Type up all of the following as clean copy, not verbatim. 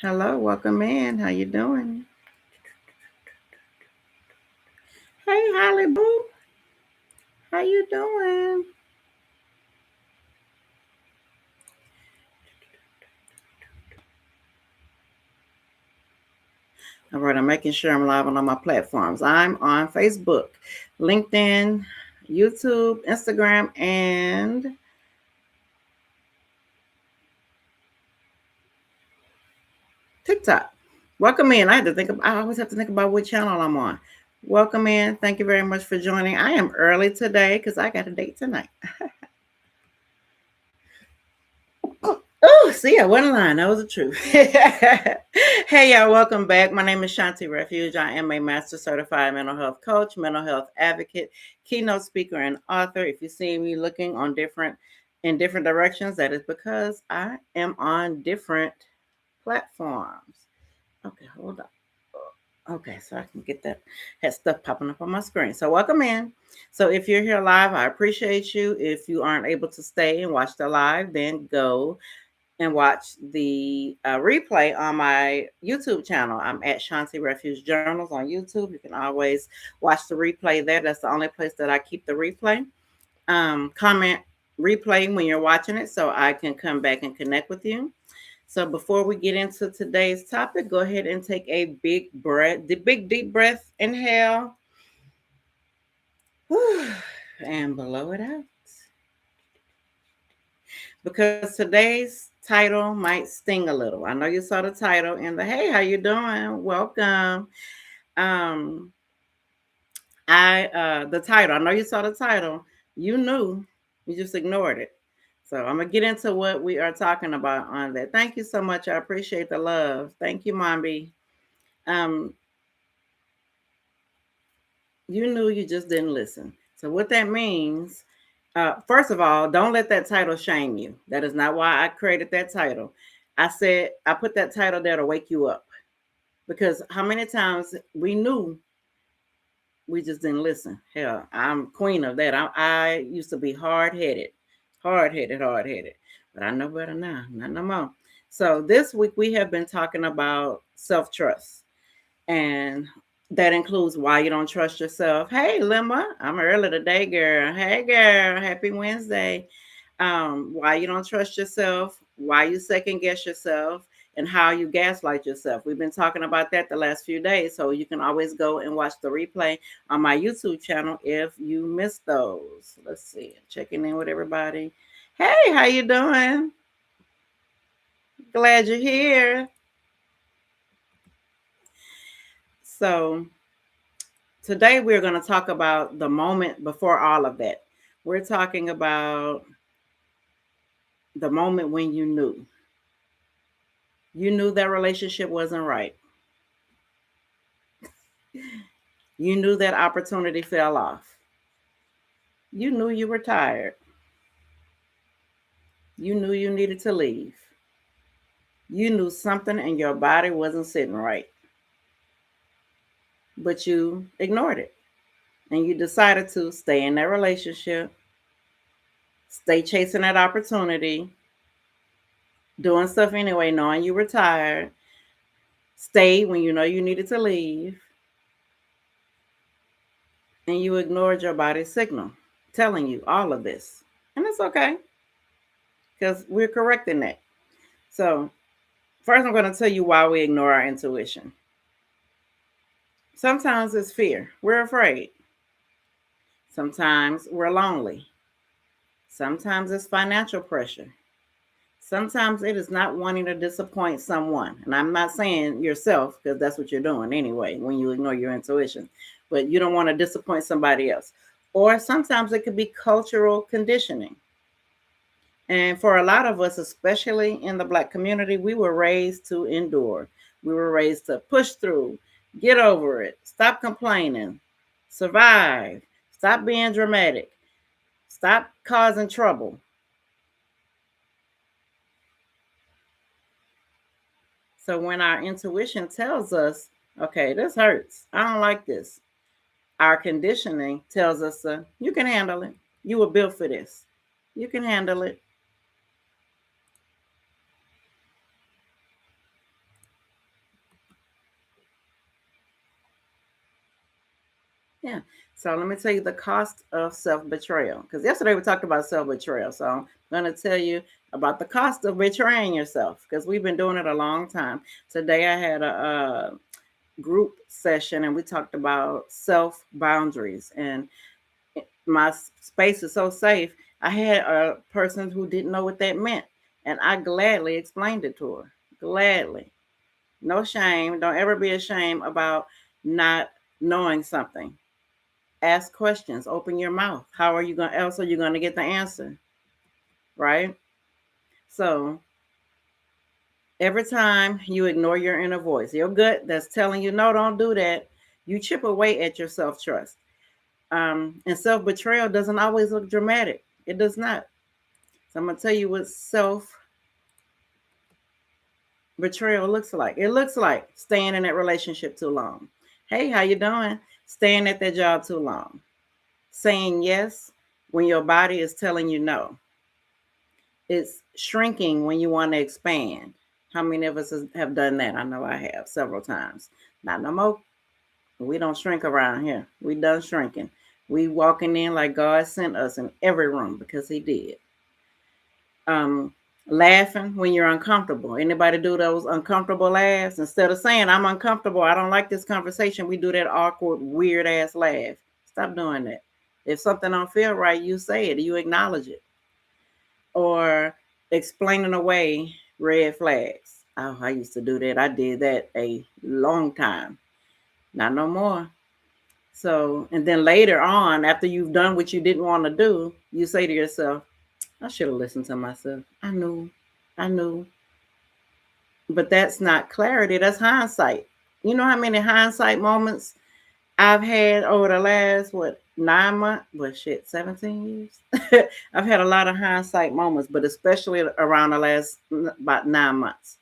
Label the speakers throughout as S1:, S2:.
S1: Hello, welcome in. How you doing? Hey, Holly Boo. How you doing? All right, I'm making sure I'm live on all my platforms. I'm on Facebook, LinkedIn, YouTube, Instagram, and TikTok. Welcome in. I always have to think about what channel I'm on. Welcome in. Thank you very much for joining. I am early today because I got a date tonight. Oh, see, I wasn't lying. That was the truth. Hey, y'all, welcome back. My name is Shanti Refuge. I am a master certified mental health coach, mental health advocate, keynote speaker, and author. If you see me looking on in different directions, that is because I am on different platforms. Okay, hold on. Okay, so I can get that had stuff popping up on my screen. So welcome in. So if you're here live, I appreciate you. If you aren't able to stay and watch the live, then go and watch the replay on my YouTube channel. I'm at Shanti Refuge Journals on YouTube. You can always watch the replay there. That's the only place that I keep the replay. Comment replay when you're watching it so I can come back and connect with you. So before we get into today's topic, go ahead and take a big breath, the big deep breath, inhale, and blow it out. Because today's title might sting a little. I know you saw the title and hey, how you doing? Welcome. Um, the title. I know you saw the title. You knew, you just ignored it. So I'm gonna get into what we are talking about on that. Thank you so much. I appreciate the love. Thank you, Mombi. Um, you knew, you just didn't listen. So what that means, first of all, don't let that title shame you. That is not why I created that title. I said I put that title there to wake you up, because how many times we knew, we just didn't listen. Hell, I'm queen of that. I used to be hard headed, but I know better now. Not no more. So this week we have been talking about self trust, and that includes why you don't trust yourself. Hey, Lemma, I'm early today, girl. Hey, girl, happy Wednesday. Why you don't trust yourself, why you second guess yourself, and how you gaslight yourself. We've been talking about that the last few days, so you can always go and watch the replay on my YouTube channel if you missed those. Let's see, checking in with everybody. Hey, how you doing? Glad you're here. So today we're going to talk about the moment before all of that. We're talking about the moment when you knew that relationship wasn't right. You knew that opportunity fell off. You knew you were tired. You knew you needed to leave. You knew something in your body wasn't sitting right, but you ignored it. And you decided to stay in that relationship, stay chasing that opportunity, doing stuff anyway, knowing you were tired, stay when you know you needed to leave, and you ignored your body's signal telling you all of this. And it's okay, because we're correcting that. So, first, I'm going to tell you why we ignore our intuition. Sometimes it's fear. We're afraid. Sometimes we're lonely. Sometimes it's financial pressure. Sometimes it is not wanting to disappoint someone. And I'm not saying yourself, because that's what you're doing anyway when you ignore your intuition. But you don't want to disappoint somebody else. Or sometimes it could be cultural conditioning. And for a lot of us, especially in the Black community, we were raised to endure. We were raised to push through, get over it, stop complaining, survive, stop being dramatic, stop causing trouble. So when our intuition tells us, okay, this hurts, I don't like this, our conditioning tells us, you can handle it. You were built for this. You can handle it. Yeah. So let me tell you the cost of self-betrayal. Because yesterday we talked about self-betrayal. So I'm going to tell you about the cost of betraying yourself because we've been doing it a long time. Today I had a group session and we talked about self boundaries. And my space is so safe. I had a person who didn't know what that meant. And I gladly explained it to her. Gladly. No shame. Don't ever be ashamed about not knowing something. Ask questions, open your mouth. How are you going else are you going to get the answer? Right? So every time you ignore your inner voice, your gut that's telling you, no, don't do that, you chip away at your self-trust. And self-betrayal doesn't always look dramatic. It does not. So I'm going to tell you what self-betrayal looks like. It looks like staying in that relationship too long. Hey, how you doing? Staying at that job too long. Saying yes when your body is telling you no. It's shrinking when you want to expand. How many of us have done that? I know I have several times. Not no more. We don't shrink around here. We done shrinking. We walking in like God sent us in every room because He did. Um, Laughing when you're uncomfortable. Anybody do those uncomfortable laughs? Instead of saying I'm uncomfortable, I don't like this conversation, we do that awkward, weird ass laugh. Stop doing that. If something don't feel right, you say it. You acknowledge it. Or explaining away red flags. Oh, I used to do that. I did that a long time. Not no more. So, and then later on, after you've done what you didn't want to do, you say to yourself, I should have listened to myself. I knew. But that's not clarity, that's hindsight. You know how many hindsight moments I've had over the last, what, 9 months? Well, shit, 17 years? I've had a lot of hindsight moments, but especially around the last about 9 months.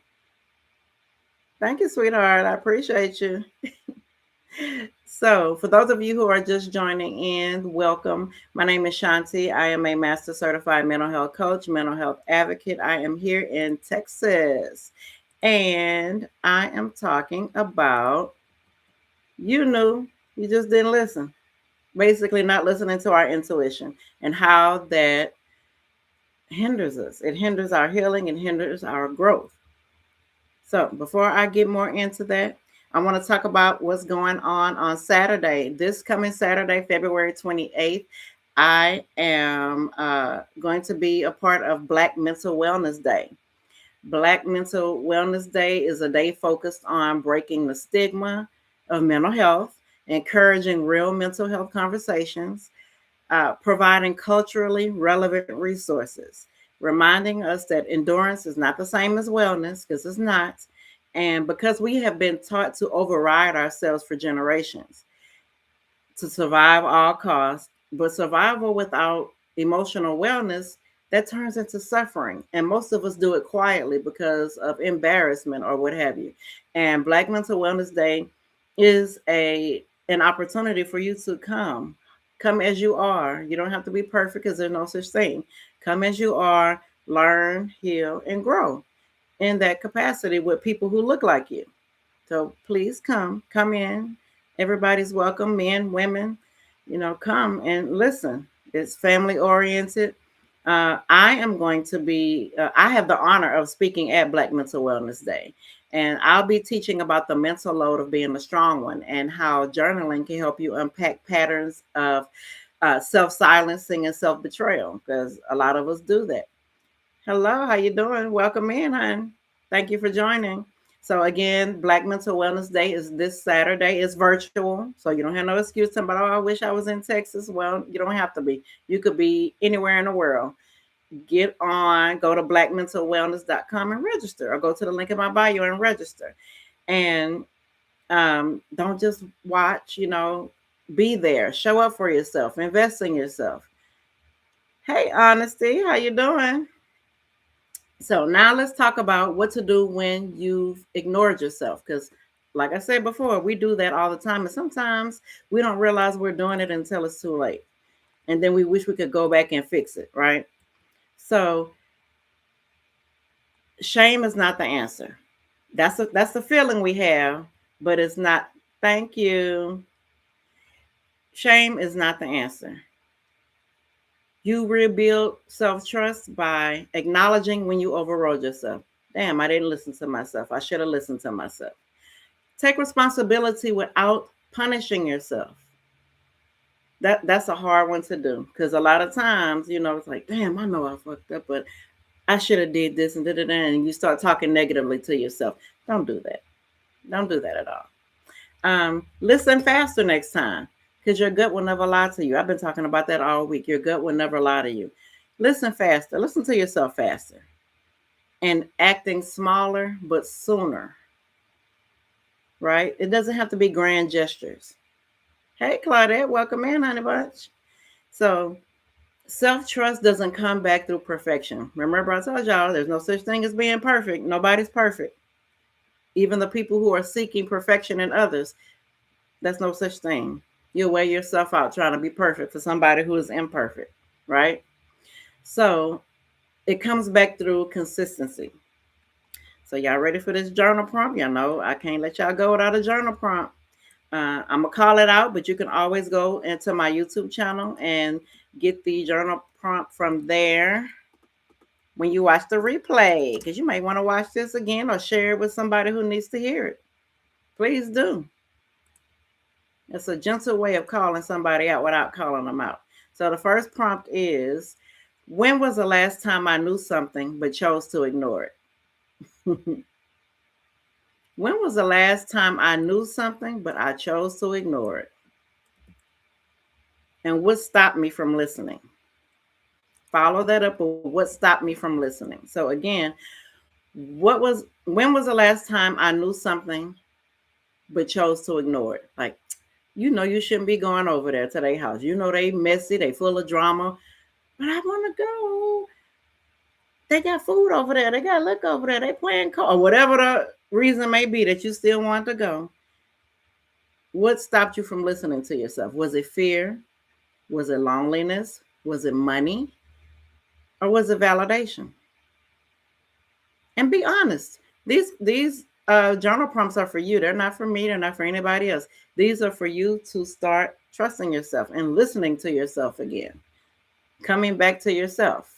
S1: Thank you, sweetheart. I appreciate you. So, for those of you who are just joining in, welcome. My name is Shanti. I am a master certified mental health coach, mental health advocate. I am here in Texas, and I am talking about you knew, you just didn't listen. Basically, not listening to our intuition and how that hinders us. It hinders our healing, it hinders our growth. So, before I get more into that, I want to talk about what's going on Saturday. This coming Saturday, February 28th, I am going to be a part of Black Mental Wellness Day. Black Mental Wellness Day is a day focused on breaking the stigma of mental health, encouraging real mental health conversations, providing culturally relevant resources, reminding us that endurance is not the same as wellness, because it's not. And because we have been taught to override ourselves for generations to survive all costs, but survival without emotional wellness, that turns into suffering. And most of us do it quietly because of embarrassment or what have you. And Black Mental Wellness Day is an opportunity for you to come as you are. You don't have to be perfect because there's no such thing. Come as you are, learn, heal, and grow in that capacity with people who look like you. So please come in. Everybody's welcome, men, women, come and listen. It's family oriented. I am going to be, I have the honor of speaking at Black Mental Wellness Day. And I'll be teaching about the mental load of being a strong one and how journaling can help you unpack patterns of self-silencing and self-betrayal, because a lot of us do that. Hello, how you doing? Welcome in, hon. Thank you for joining. So again, Black Mental Wellness Day is this Saturday. It's virtual, so you don't have no excuse to about, oh, I wish I was in Texas. Well, you don't have to be. You could be anywhere in the world. Go to blackmentalwellness.com and register, or go to the link in my bio and register. And don't just watch, be there. Show up for yourself. Invest in yourself. Hey, Honesty, how you doing? So now let's talk about what to do when you've ignored yourself. Because, like I said before, we do that all the time. And sometimes we don't realize we're doing it until it's too late. And then we wish we could go back and fix it, right? So shame is not the answer. That's the feeling we have, but it's not. Thank you. Shame is not the answer. You rebuild self-trust by acknowledging when you overrode yourself. Damn, I didn't listen to myself. I should have listened to myself. Take responsibility without punishing yourself. That's a hard one to do because a lot of times, it's like, damn, I know I fucked up, but I should have did this and and you start talking negatively to yourself. Don't do that. Don't do that at all. Listen faster next time because your gut will never lie to you. I've been talking about that all week. Your gut will never lie to you. Listen faster. Listen to yourself faster. And acting smaller but sooner. Right? It doesn't have to be grand gestures. Hey, Claudette, welcome in, honey bunch. So, self-trust doesn't come back through perfection. Remember, I told y'all there's no such thing as being perfect. Nobody's perfect. Even the people who are seeking perfection in others, that's no such thing. You'll wear yourself out trying to be perfect for somebody who is imperfect, right? So it comes back through consistency. So y'all ready for this journal prompt? Y'all know I can't let y'all go without a journal prompt. I'm going to call it out, but you can always go into my YouTube channel and get the journal prompt from there when you watch the replay, because you may want to watch this again or share it with somebody who needs to hear it. Please do. It's a gentle way of calling somebody out without calling them out. So the first prompt is, when was the last time I knew something but chose to ignore it? When was the last time I knew something but I chose to ignore it? And what stopped me from listening? Follow that up with what stopped me from listening. So again, when was the last time I knew something but chose to ignore it? Like, you shouldn't be going over there to their house. They messy, they full of drama, but I want to go. They got food over there. They got liquor over there. They playing cards, or whatever the reason may be that you still want to go. What stopped you from listening to yourself? Was it fear? Was it loneliness? Was it money? Or was it validation? And be honest. These journal prompts are for you. They're not for me. They're not for anybody else. These are for you to start trusting yourself and listening to yourself again. Coming back to yourself.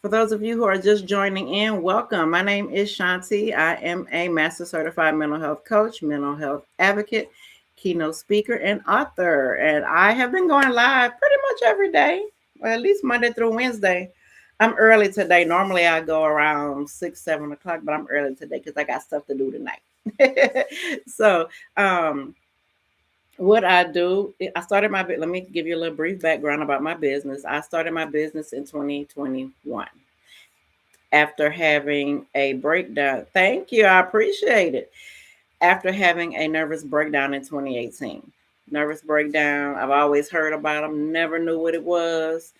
S1: For those of you who are just joining in, welcome. My name is Shanti. I am a Master Certified Mental Health Coach, mental health advocate, keynote speaker, and author. And I have been going live pretty much every day, or at least Monday through Wednesday. I'm early today. Normally I go around 6, 7 o'clock, but I'm early today because I got stuff to do tonight. So, what I do, I started let me give you a little brief background about my business. I started my business in 2021 after having a breakdown. Thank you. I appreciate it. After having a nervous breakdown in 2018. Nervous breakdown. I've always heard about them, never knew what it was.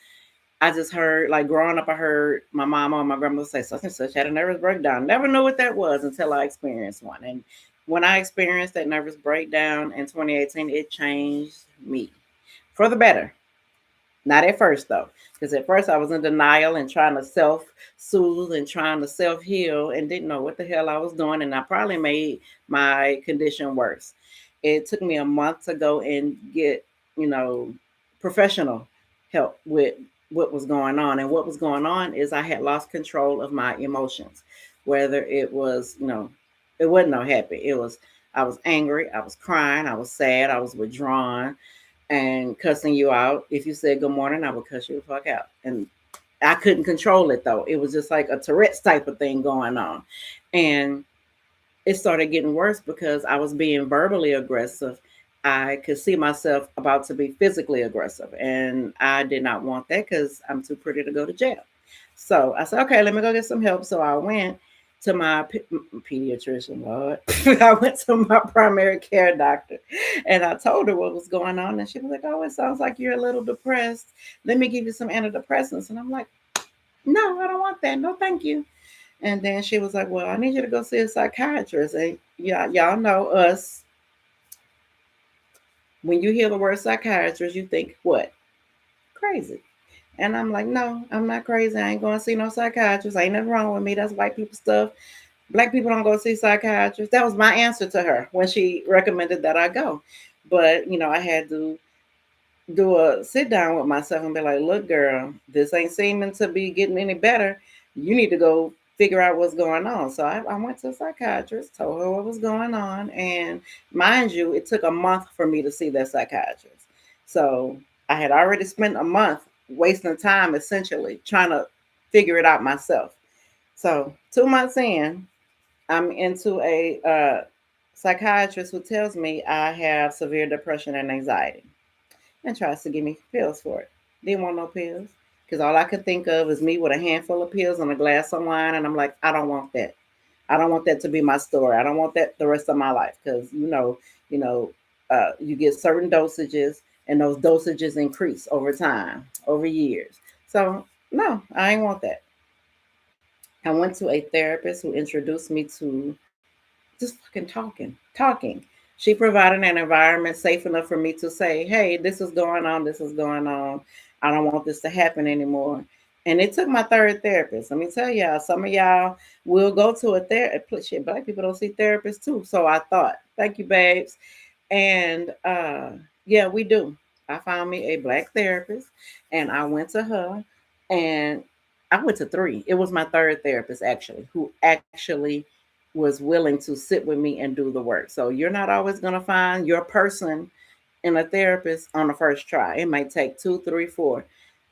S1: I just heard, like growing up, I heard my mama and my grandmother say such and such had a nervous breakdown. Never knew what that was until I experienced one. And when I experienced that nervous breakdown in 2018, it changed me for the better. Not at first, though, because at first I was in denial and trying to self-soothe and trying to self-heal and didn't know what the hell I was doing. And I probably made my condition worse. It took me a month to go and get, professional help with what was going on. And what was going on is I had lost control of my emotions, whether it was, it wasn't no happy. I was angry, I was crying, I was sad, I was withdrawn and cussing you out. If you said good morning, I would cuss you the fuck out. And I couldn't control it though. It was just like a Tourette's type of thing going on. And it started getting worse because I was being verbally aggressive. I could see myself about to be physically aggressive. And I did not want that because I'm too pretty to go to jail. So I said, okay, let me go get some help. So I went to my pediatrician, Lord. I went to my primary care doctor and I told her what was going on. And she was like, oh, it sounds like you're a little depressed. Let me give you some antidepressants. And I'm like, no, I don't want that. No, thank you. And then she was like, well, I need you to go see a psychiatrist. And y'all know us. When you hear the word psychiatrist, you think what? Crazy. And I'm like, no, I'm not crazy. I ain't going to see no psychiatrist. Ain't nothing wrong with me. That's white people stuff. Black people don't go see psychiatrists. That was my answer to her when she recommended that I go. But, I had to do a sit down with myself and be like, look, girl, this ain't seeming to be getting any better. You need to go figure out what's going on. So I went to a psychiatrist, told her what was going on. And mind you, it took a month for me to see that psychiatrist. So I had already spent a month wasting time essentially trying to figure it out myself. So 2 months in, I'm into a psychiatrist who tells me I have severe depression and anxiety and tries to give me pills for it. Didn't want no pills because all I could think of is me with a handful of pills and a glass of wine, and I'm like, I don't want that. I don't want that to be my story. I don't want that the rest of my life because you know, you get certain dosages, and those dosages increase over time, over years. So no, I ain't want that. I went to a therapist who introduced me to just fucking talking. She provided an environment safe enough for me to say, hey, this is going on, this is going on. I don't want this to happen anymore. And it took my third therapist. Let me tell y'all, some of y'all will go to a therapist. Shit, black people don't see therapists too. So I thought, thank you, babes. And yeah, we do. I found me a black therapist and I went to her and I went to three. It was my third therapist actually, who actually was willing to sit with me and do the work. So you're not always going to find your person in a therapist on the first try. It might take two, three, four.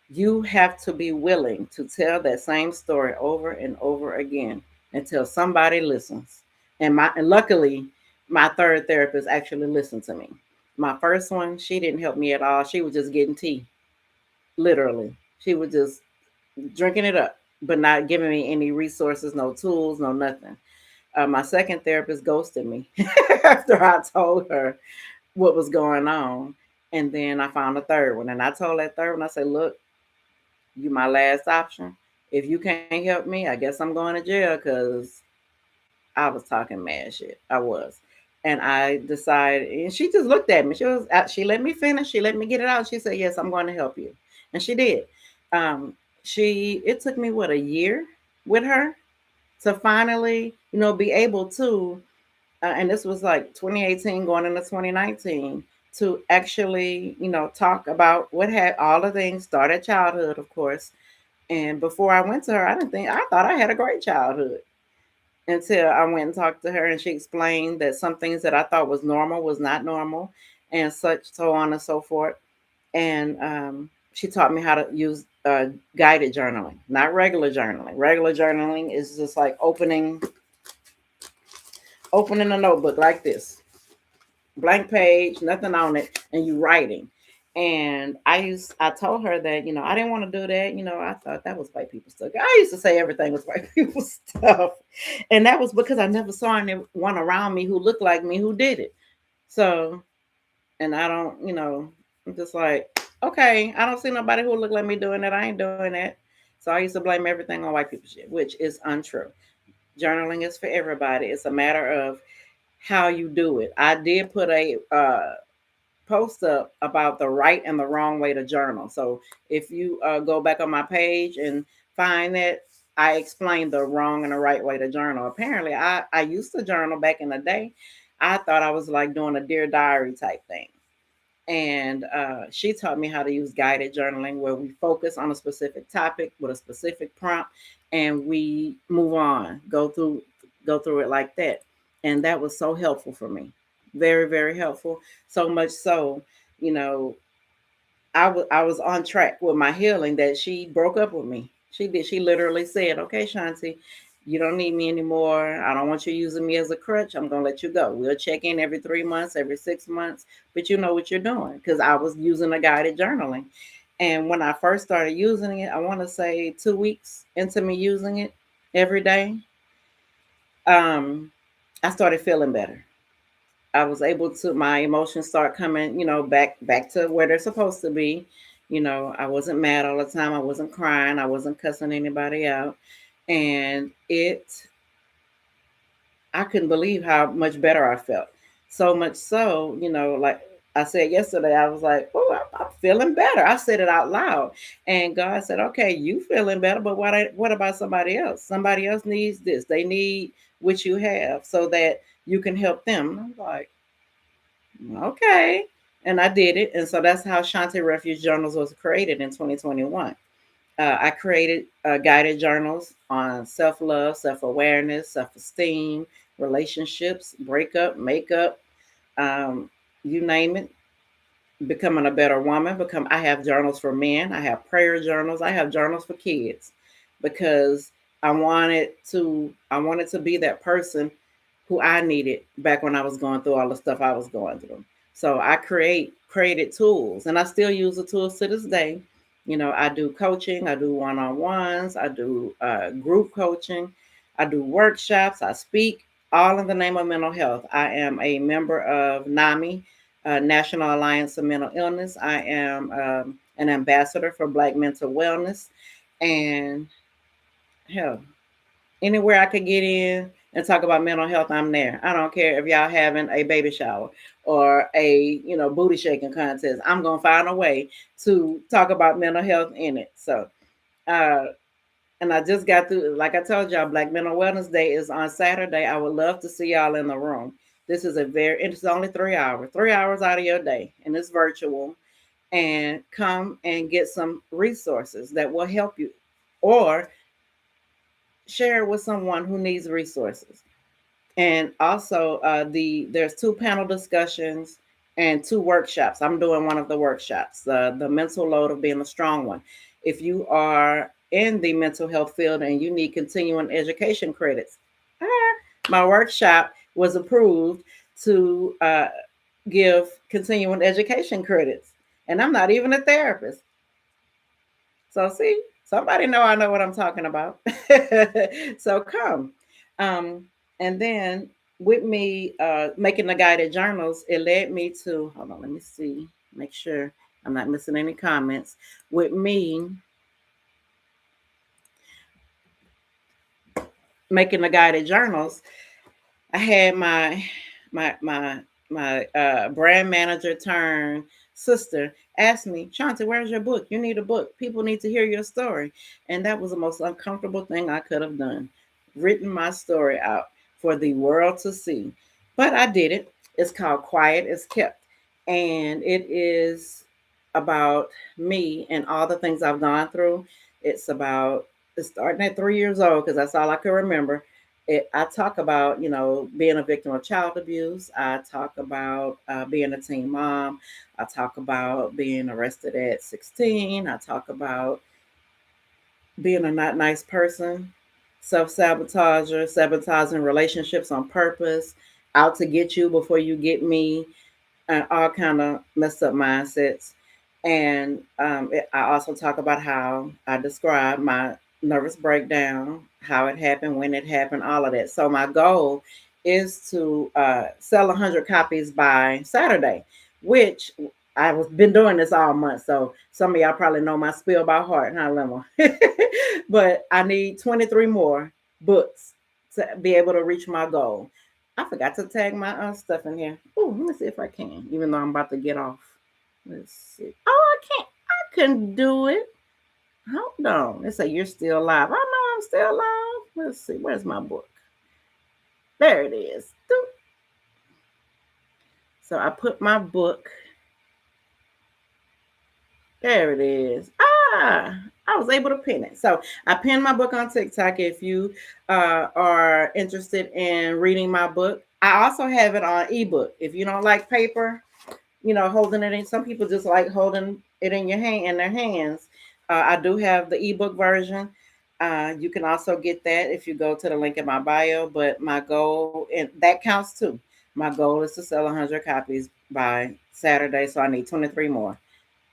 S1: You have to be willing to tell that same story over and over again until somebody listens. And luckily, my third therapist actually listened to me. My first one, she didn't help me at all. She was just getting tea, literally. She was just drinking it up, but not giving me any resources, no tools, no nothing. My second therapist ghosted me after I told her what was going on. And then I found a third one. And I told that third one, I said, look, you my last option. If you can't help me, I guess I'm going to jail because I was talking mad shit. I was. And I decided, and she just looked at me. She let me finish. She let me get it out. She said, yes, I'm going to help you. And she did. Um, it took me, what, a year with her to finally, be able to, and this was like 2018 going into 2019, to actually, talk about what had all the things, started childhood, of course. And before I went to her, I thought I had a great childhood until I went and talked to her and she explained that some things that I thought was normal was not normal and such, so on and so forth. And she taught me how to use guided journaling, not regular journaling. Regular journaling is just like opening a notebook like this, blank page, nothing on it, and you writing. And I told her that, I didn't want to do that. I thought that was white people stuff. I used to say everything was white people stuff. And that was because I never saw anyone around me who looked like me who did it. So, and I don't, I'm just like, okay, I don't see nobody who look like me doing that. I ain't doing that. So I used to blame everything on white people shit, which is untrue. Journaling is for everybody. It's a matter of how you do it. I did put a post up about the right and the wrong way to journal. So if you go back on my page and find that, I explained the wrong and the right way to journal. Apparently, I used to journal back in the day. I thought I was like doing a Dear Diary type thing. And she taught me how to use guided journaling where we focus on a specific topic with a specific prompt and we move on, go through it like that. And that was so helpful for me. Very, very helpful. So much so, you know, I was on track with my healing that she broke up with me. She did. She literally said, "Okay, Shanti, you don't need me anymore. I don't want you using me as a crutch. I'm gonna let you go. We'll check in every 3 months, every 6 months, but you know what you're doing." Because I was using a guided journaling, and when I first started using it, I want to say 2 weeks into me using it every day, um, I started feeling better. I was able to my emotions start coming, back to where they're supposed to be. I wasn't mad all the time. I wasn't crying. I wasn't cussing anybody out. And I couldn't believe how much better I felt. So much so, like I said yesterday, I was like, oh, I'm feeling better. I said it out loud. And God said, okay, you feeling better, but what about somebody else? Somebody else needs this. They need what you have so that you can help them. And I'm like, okay. And I did it. And so that's how Shanti Refuge Journals was created in 2021. I created guided journals on self love, self awareness, self esteem, relationships, breakup, makeup, um, you name it, becoming a better woman. I have journals for men, I have prayer journals, I have journals for kids, because I wanted to be that person who I needed back when I was going through all the stuff I was going through. So I created tools, and I still use the tools to this day. I do coaching, I do one-on-ones, I do group coaching, I do workshops, I speak, all in the name of mental health. I am a member of NAMI, National Alliance of Mental Illness. I am an ambassador for Black Mental Wellness, and hell, anywhere I could get in and talk about mental health, I'm there. I don't care if y'all having a baby shower or a booty shaking contest. I'm gonna find a way to talk about mental health in it. So, uh, and I just got through. Like I told y'all, Black Mental Wellness Day is on Saturday. I would love to see y'all in the room. This is it's only 3 hours, 3 hours out of your day, and it's virtual. And come and get some resources that will help you, or share it with someone who needs resources. And also, there's 2 panel discussions and 2 workshops. I'm doing one of the workshops, the mental load of being a strong one. If you are in the mental health field and you need continuing education credits, ah, my workshop was approved to give continuing education credits, and I'm not even a therapist. So see, somebody I know what I'm talking about. So come. Um, and then with me making the guided journals, it led me to, hold on, let me see, make sure I'm not missing any comments. With me making the guided journals, I had my brand manager turned sister asked me, Shanti, where's your book? You need a book. People need to hear your story. And that was the most uncomfortable thing I could have done. Written my story out for the world to see. But I did it. It's called Quiet is Kept. And it is about me and all the things I've gone through. It's starting at 3 years old because that's all I can remember. I talk about, being a victim of child abuse. I talk about being a teen mom. I talk about being arrested at 16. I talk about being a not nice person, self-sabotager, sabotaging relationships on purpose, out to get you before you get me, and all kind of messed up mindsets. And I also talk about how I describe my nervous breakdown, how it happened, when it happened, all of that. So my goal is to sell 100 copies by Saturday, which I've been doing this all month. So some of y'all probably know my spiel by heart, huh, Lemon? But I need 23 more books to be able to reach my goal. I forgot to tag my stuff in here. Oh, let me see if I can, even though I'm about to get off. Let's see. Oh, I can't. I couldn't do it. Hold on. They say you're still alive. I know I'm still alive. Let's see. Where's my book? There it is. So I put my book. There it is. I was able to pin it. So I pinned my book on TikTok. If you are interested in reading my book, I also have it on ebook. If you don't like paper, holding it in. Some people just like holding it in their hands. I do have the ebook version. You can also get that if you go to the link in my bio. But my goal, and that counts too. My goal is to sell 100 copies by Saturday, so I need 23 more.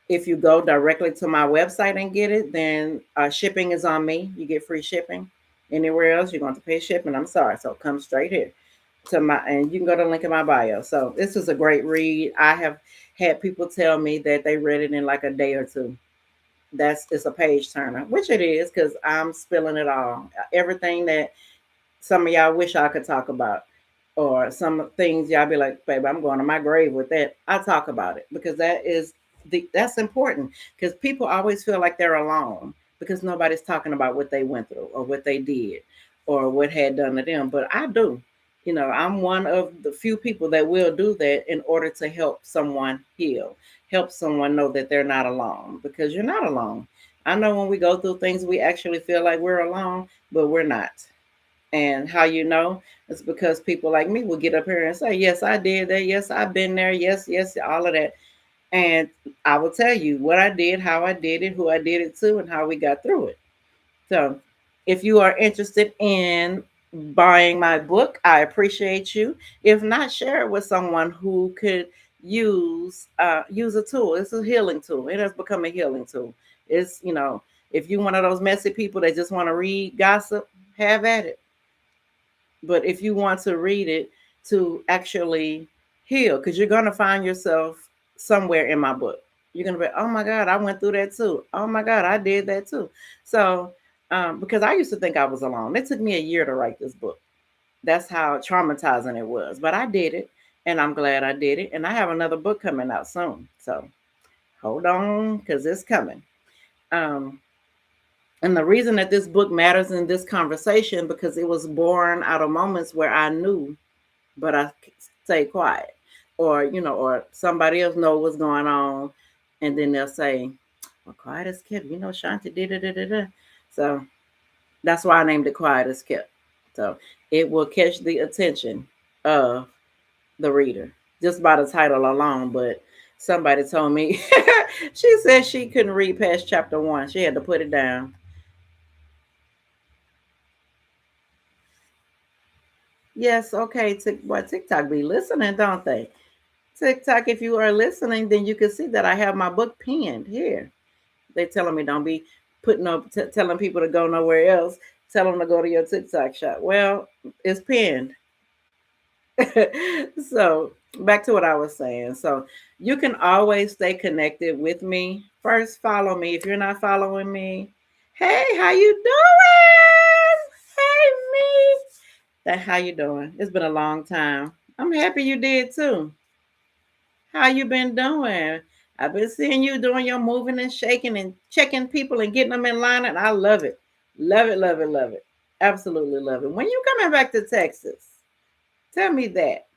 S1: If you go directly to my website and get it, then shipping is on me. You get free shipping. Anywhere else, you're going to pay shipping. I'm sorry. So come straight here and you can go to the link in my bio. So this is a great read. I have had people tell me that they read it in like a day or two. It's a page turner, which it is, because I'm spilling it all. Everything that some of y'all wish I could talk about, or some things y'all be like, baby, I'm going to my grave with that. I talk about it because that's important, because people always feel like they're alone because nobody's talking about what they went through or what they did or what had done to them. But I do. I'm one of the few people that will do that in order to help someone heal, help someone know that they're not alone, because you're not alone. I know when we go through things, we actually feel like we're alone, but we're not. And how you know? It's because people like me will get up here and say, yes, I did that. Yes, I've been there. Yes, yes, all of that. And I will tell you what I did, how I did it, who I did it to, and how we got through it. So if you are interested in buying my book, I appreciate you. If not, share it with someone who could use a tool. It's a healing tool. It has become a healing tool. It's, if you're one of those messy people that just want to read gossip, have at it. But if you want to read it to actually heal, because you're going to find yourself somewhere in my book. You're going to be, oh my God, I went through that too. Oh my God, I did that too. So, because I used to think I was alone. It took me a year to write this book. That's how traumatizing it was. But I did it, and I'm glad I did it. And I have another book coming out soon. So hold on, because it's coming. Um, and the reason that this book matters in this conversation, because it was born out of moments where I knew, but I stayed quiet, or somebody else know what's going on, and then they'll say, "Well, quiet as kept." Shanti did it. So that's why I named it Quiet as Kept. So it will catch the attention of the reader just by the title alone. But somebody told me she said she couldn't read past chapter 1. She had to put it down. Yes, okay. TikTok be listening, don't they? TikTok, if you are listening, then you can see that I have my book pinned here. They're telling me don't be putting up, telling people to go nowhere else. Tell them to go to your TikTok shop. Well, it's pinned. So back to what I was saying. So you can always stay connected with me. First, follow me. If you're not following me, hey, how you doing? Hey, me. How you doing? It's been a long time. I'm happy you did too. How you been doing? I've been seeing you doing your moving and shaking and checking people and getting them in line, and I love it. Love it, love it, love it. Absolutely love it. When you coming back to Texas? Tell me that.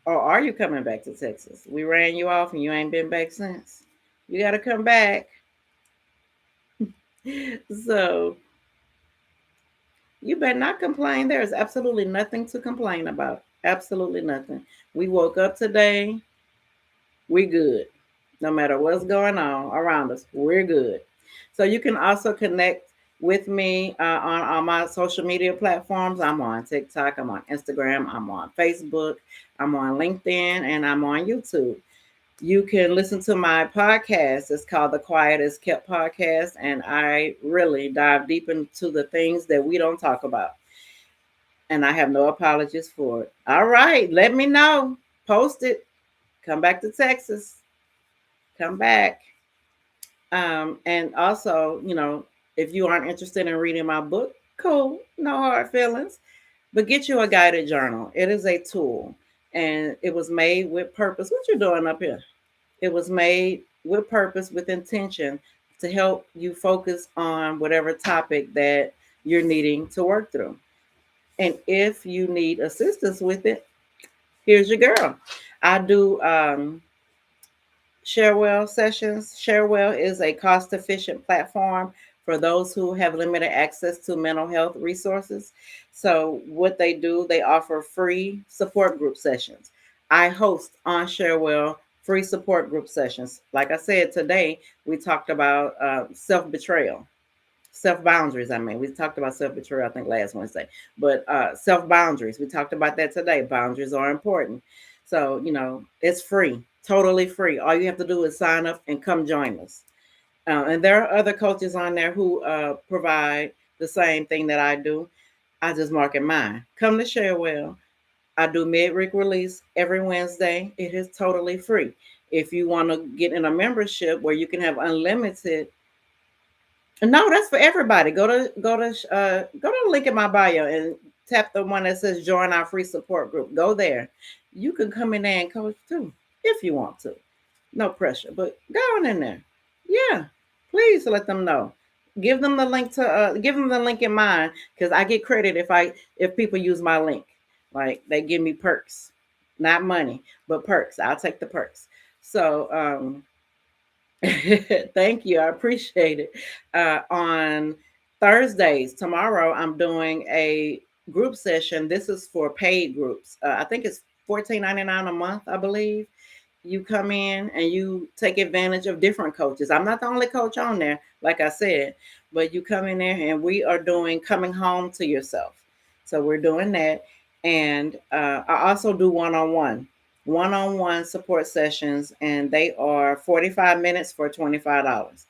S1: Or are you coming back to Texas? We ran you off and you ain't been back since. You got to come back. So you better not complain. There is absolutely nothing to complain about. Absolutely nothing. We woke up today. We good. No matter what's going on around us, we're good. So you can also connect with me on all my social media platforms. I'm on TikTok, I'm on Instagram, I'm on Facebook, I'm on LinkedIn, and I'm on YouTube. You can listen to my podcast. It's called the Quiet is Kept podcast, and I really dive deep into the things that we don't talk about. And I have no apologies for it. All right, let me know. Post it. Come back to Texas. Come back. And also, if you aren't interested in reading my book, cool, no hard feelings. But get you a guided journal. It is a tool, and it was made with purpose. What you doing up here? It was made with purpose, with intention, to help you focus on whatever topic that you're needing to work through. And if you need assistance with it, here's your girl. I do Sharewell sessions. Sharewell is a cost efficient platform for those who have limited access to mental health resources. So, what they do, they offer free support group sessions. I host on Sharewell free support group sessions. Like I said, today we talked about self betrayal, self boundaries. I mean, we talked about self betrayal, I think, last Wednesday, but self boundaries, we talked about that today. Boundaries are important. So, it's free, totally free. All you have to do is sign up and come join us. And there are other coaches on there who provide the same thing that I do. I just market mine. Come to Sharewell. I do mid-week release every Wednesday. It is totally free. If you want to get in a membership where you can have unlimited. No, that's for everybody. Go to the link in my bio and tap the one that says join our free support group. Go there. You can come in there and coach too if you want to. No pressure, but go on in there. Yeah, please let them know. Give them the link to give them the link in mine because I get credit if people use my link. Like they give me perks, not money, but perks. I'll take the perks. So thank you. I appreciate it. On Thursdays, tomorrow, I'm doing a group session. This is for paid groups. I think it's $14.99 a month, I believe. You come in and you take advantage of different coaches. I'm not the only coach on there, like I said, but you come in there and we are doing coming home to yourself. So we're doing that. And I also do one-on-one support sessions, and they are 45 minutes for $25.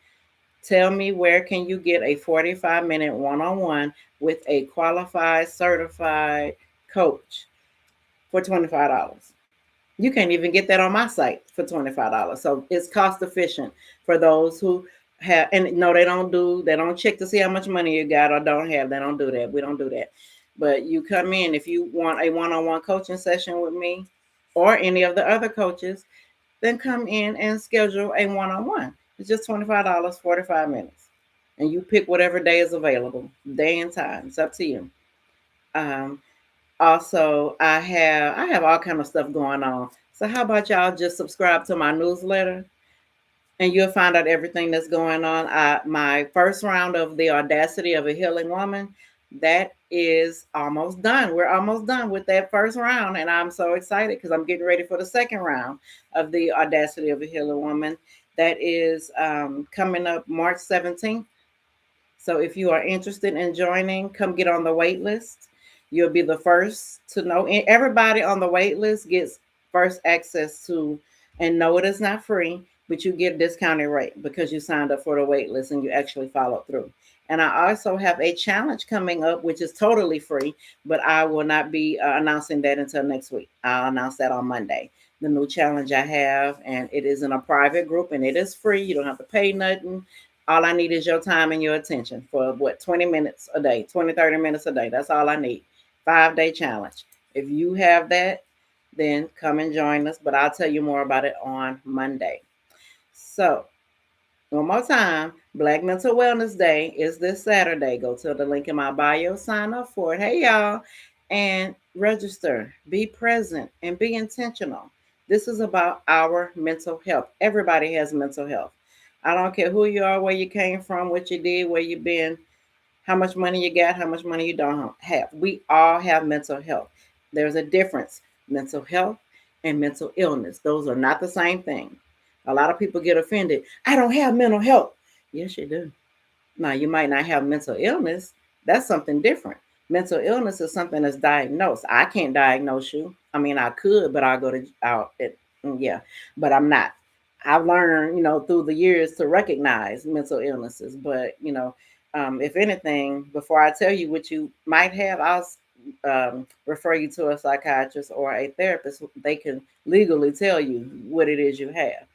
S1: Tell me, where can you get a 45-minute one-on-one with a qualified certified coach for $25? You can't even get that on my site for $25. So it's cost efficient for those who have, and no, they don't check to see how much money you got or don't have. They don't do that. We don't do that. But you come in if you want a one-on-one coaching session with me or any of the other coaches, then come in and schedule a one-on-one. It's just $25, 45 minutes. And you pick whatever day is available, day and time. It's up to you. Um, Also, I have all kind of stuff going on. So how about y'all just subscribe to my newsletter and you'll find out everything that's going on. My first round of the Audacity of a Healing Woman, that is almost done. We're almost done with that first round, and I'm so excited because I'm getting ready for the second round of the Audacity of a Healing Woman. That is coming up March 17th. So if you are interested in joining, come get on the wait list. You'll be the first to know. And everybody on the wait list gets first access to, and no, it is not free, but you get a discounted rate because you signed up for the wait list and you actually followed through. And I also have a challenge coming up, which is totally free, but I will not be announcing that until next week. I'll announce that on Monday. The new challenge I have, and it is in a private group and it is free. You don't have to pay nothing. All I need is your time and your attention for 20 minutes a day, 20, 30 minutes a day. That's all I need. 5-day challenge. If you have that, then come and join us. But I'll tell you more about it on Monday. So, one more time, Black Mental Wellness Day is this Saturday. Go to the link in my bio, sign up for it. Hey, y'all, and register. Be present and be intentional. This is about our mental health. Everybody has mental health. I don't care who you are, where you came from, what you did, where you've been, how much money you got, how much money you don't have. We all have mental health. There's a difference. Mental health and mental illness. Those are not the same thing. A lot of people get offended. I don't have mental health. Yes, you do. Now, you might not have mental illness. That's something different. Mental illness is something that's diagnosed. I can't diagnose you. I mean, I could, but I'll go to out. Yeah, but I'm not. I've learned, through the years to recognize mental illnesses. But if anything, before I tell you what you might have, I'll refer you to a psychiatrist or a therapist. They can legally tell you what it is you have.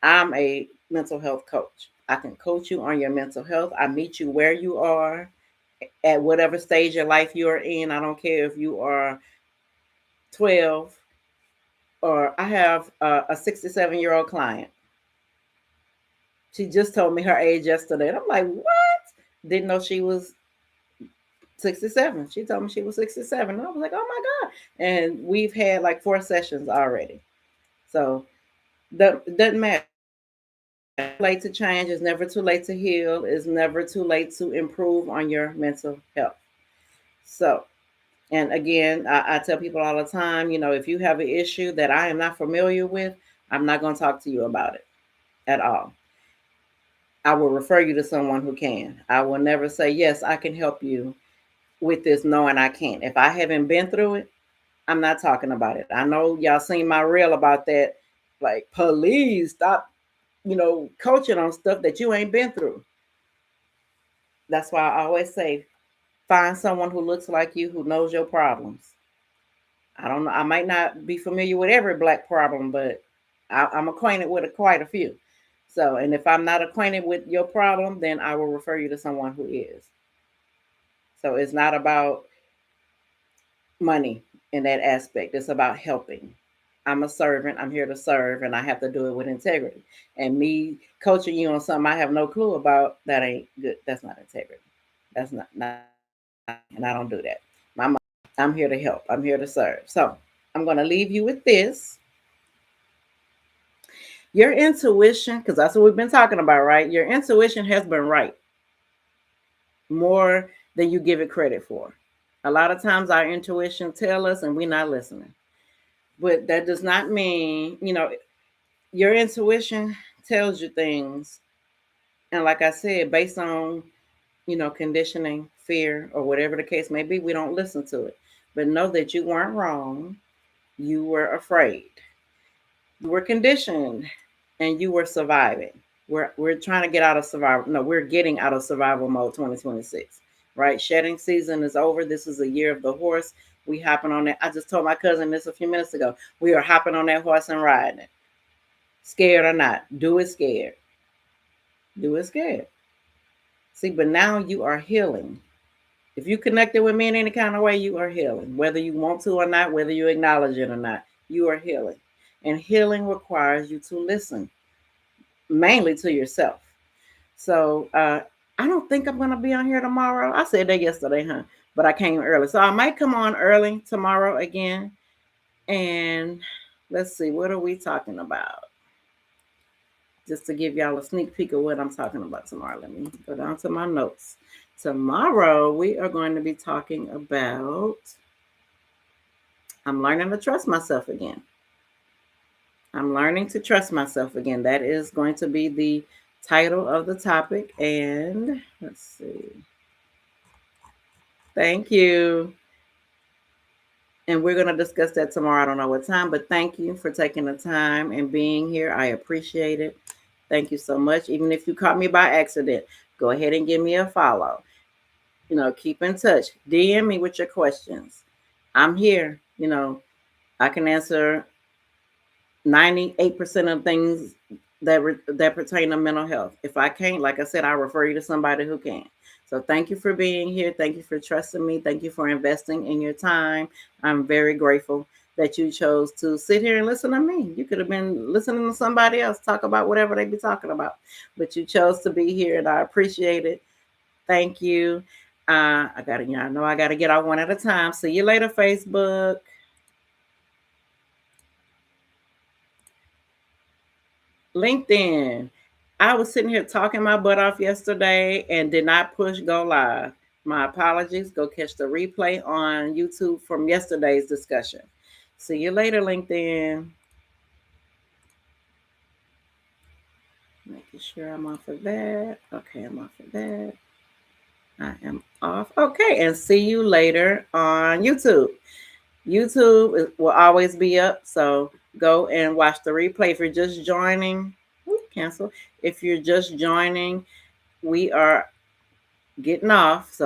S1: I'm a mental health coach. I can coach you on your mental health. I meet you where you are at whatever stage of life you're in. I don't care if you are 12 or I have a 67-year-old client. She just told me her age yesterday. And I'm like, what? Didn't know she was 67. She told me she was 67. And I was like, oh my God. And we've had like 4 sessions already. So that doesn't matter. It's late to change. It's never too late to heal. It's never too late to improve on your mental health. So, and again, I tell people all the time, if you have an issue that I am not familiar with, I'm not going to talk to you about it at all. I will refer you to someone who can. I will never say, yes, I can help you with this, knowing I can't. If I haven't been through it, I'm not talking about it. I know y'all seen my reel about that. Like, please stop, coaching on stuff that you ain't been through. That's why I always say, find someone who looks like you, who knows your problems. I don't know. I might not be familiar with every Black problem, but I'm acquainted with quite a few. So, and if I'm not acquainted with your problem, then I will refer you to someone who is. So it's not about money in that aspect. It's about helping. I'm a servant. I'm here to serve, and I have to do it with integrity. And me coaching you on something I have no clue about, that ain't good. That's not integrity. That's not, and I don't do that. My mom, I'm here to help. I'm here to serve. So I'm going to leave you with this. Your intuition, because that's what we've been talking about, right? Your intuition has been right more than you give it credit for. A lot of times our intuition tell us and we're not listening. But that does not mean, your intuition tells you things. And like I said, based on, conditioning, fear, or whatever the case may be, we don't listen to it. But know that you weren't wrong. You were afraid. You were conditioned and you were surviving. We're trying to get out of survival. No, we're getting out of survival mode 2026. Right? Shedding season is over. This is a year of the horse. We hopping on that. I just told my cousin this a few minutes ago. We are hopping on that horse and riding it. Scared or not. Do it scared. Do it scared. See, but now you are healing. If you connected with me in any kind of way, you are healing. Whether you want to or not, whether you acknowledge it or not, you are healing. And healing requires you to listen, mainly to yourself. So I don't think I'm gonna be on here tomorrow. I said that yesterday, huh? But I came early. So I might come on early tomorrow again. And let's see, what are we talking about? Just to give y'all a sneak peek of what I'm talking about tomorrow. Let me go down to my notes. Tomorrow we are going to be talking about I'm learning to trust myself again. I'm learning to trust myself again. That is going to be the title of the topic. And let's see. Thank you. And we're going to discuss that tomorrow. I don't know what time, but thank you for taking the time and being here. I appreciate it. Thank you so much. Even if you caught me by accident, go ahead and give me a follow. Keep in touch. DM me with your questions. I'm here. I can answer 98% of things that pertain to mental health. If I can't, like I said, I'll refer you to somebody who can. So thank you for being here. Thank you for trusting me. Thank you for investing in your time. I'm very grateful that you chose to sit here and listen to me. You could have been listening to somebody else talk about whatever they be talking about, but you chose to be here, and I appreciate it. Thank you. I know I gotta get out one at a time. See you later, Facebook. LinkedIn. I was sitting here talking my butt off yesterday and did not push go live. My apologies. Go catch the replay on YouTube from yesterday's discussion. See you later, LinkedIn. Making sure I'm off of that. Okay, I'm off of that. I am off. Okay, and see you later on YouTube. YouTube will always be up, so go and watch the replay. If you're just joining, cancel. If you're just joining, we are getting off. So